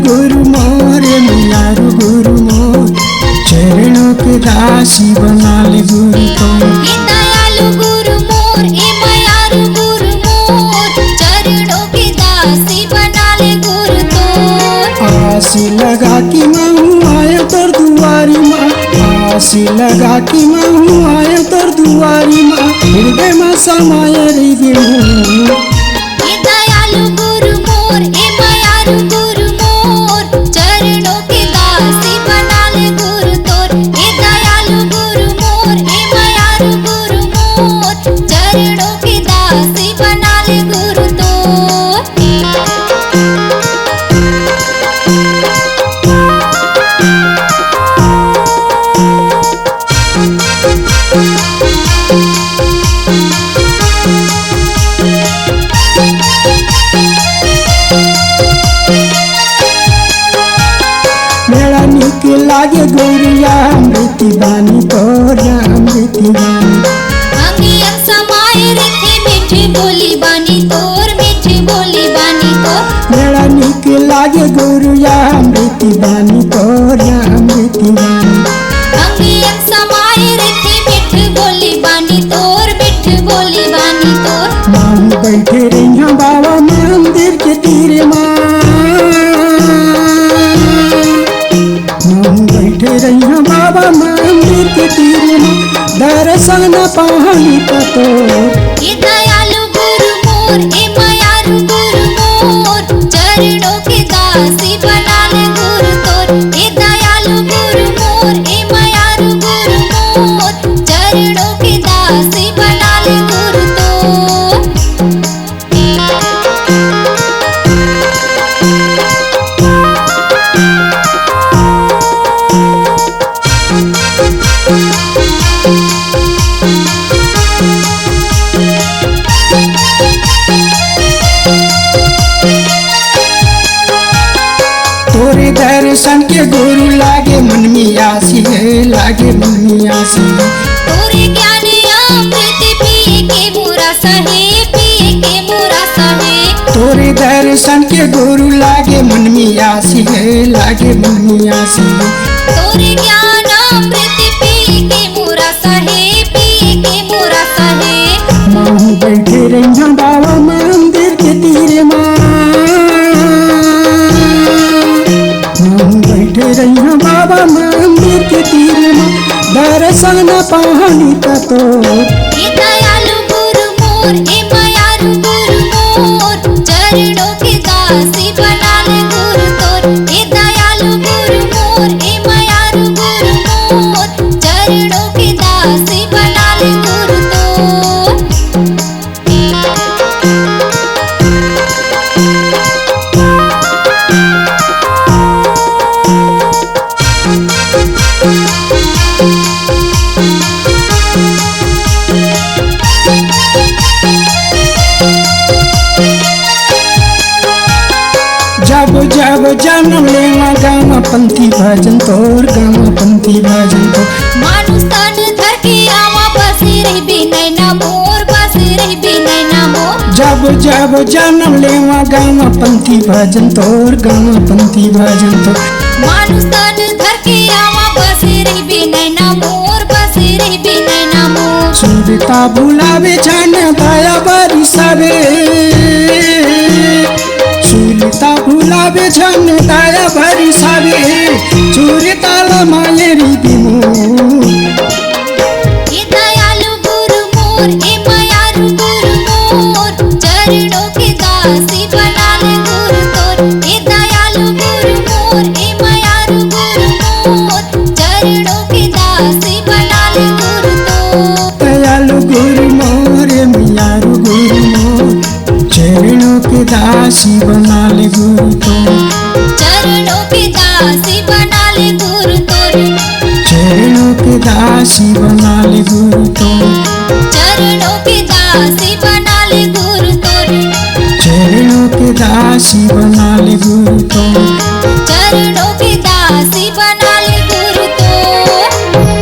गुरु मोर मियारू गुरु मोर चरणों के दासी बना ले गुरु तो। दयालु गुरु मोर ए मयारू गुरु मोर चरणों के दासी बना ले गुरु तो। आसी लगा कि मैं आया तोर दुआरी माँ, आसी लगा कि मैं आया तोर दुआरी माँ, हृदय में समाय रही बिनु। दयालु गुरु मोर ए मयारू गुरु मोर चरणों के दासी बना ले गुरु तोर। दयालु गुरु मोर ए मयारू गुरु मोर चरणों के दासी बना ले गुरु तोर। मेरा निक लागे गौरिया अमृति बानी तोरा अमृति बानी। अंगियन समाये रखे मीठी बोली बानी तोर मीठी बोली बानी तोर। मेरा निक लागे गौरिया अमृति बानी तोरा अमृति बानी। अंगियन समाये रखे मीठी बोली बानी तोर मीठी बोली बानी तोर। माँ बैठे रहिया बाबा मंदिर के तीरे माँ, बैठे रहिया बाबा मंदिर के तीरे में दर्शन पानी का तो। दयालु गुरु मोर ए मयारू गुरु मोर चरणों के दासी बना ले गुरु तोर। दयालु गुरु मोर ए मयारू गुरु मोर चरणों के दासी बना ले गुरु तोर। तोरे दर्शन के गुरु लागे मन में आसी है, लागे मन में आसी है। तोरे ज्ञान अमृत पिए के मोरा सहे पिए के मोरा सहे। तोरे दर्शन के गुरु लागे मन में आसी है, लागे मन में आसी है। तोरे ज्ञान अमृत पिए के मोरा सहे पिए के मोरा सहे। माँ बैठे रहिया बाबा मंदिर के तीरे माँ, बैठे रहिया बाबा मंदिर के तीरे में दर्शन पानी का तो। दयालु गुरु मोर ए मयारू गुरु मोर चरणों के दासी बना ले गुरु तोर। दयालु गुरु मोर ए मयारू गुरु मोर चरणों के दासी बना ले गुरु तोर। जब जब जन्म ले गाँव पंथी भजन तोर, गाँव पंथी भजन तोर। मानुष तन धर के आवा बसी रही बिनय ना मोर बसी रही बिनय ना मोर। जब जब जन्म ले गाँव पंथी भजन तोर, गाँव पंथी भजन तोर। मानुष तन धर के आवा बसी रही बिनय ना मोर बसी रही बिनय ना मोर। सुरता भुलावे छन दया बरसावे, सुरता भुलावे छन दया बरसावे, सुरता लमायरी बिमो। दयालु गुरु मोर ए मयारू गुरु मोर चरणों के दासी बना ले गुरु तोर। दयालु गुरु मोर ए मयारू गुरु मोर चरणों के दासी बना ले गुरु तोर। दयालु गुरु मोर मियारू गुरु मोर चरणों के दासी बना ले गुरु तो। चरणों के दासी बना ले गुरु तोर। चरणों के दासी बना ले गुरु तो। चरणों के दासी बना ले गुरु तोर। चरणों के दासी बना ले गुरु तो चरणों के दासी बना ले गुरु तो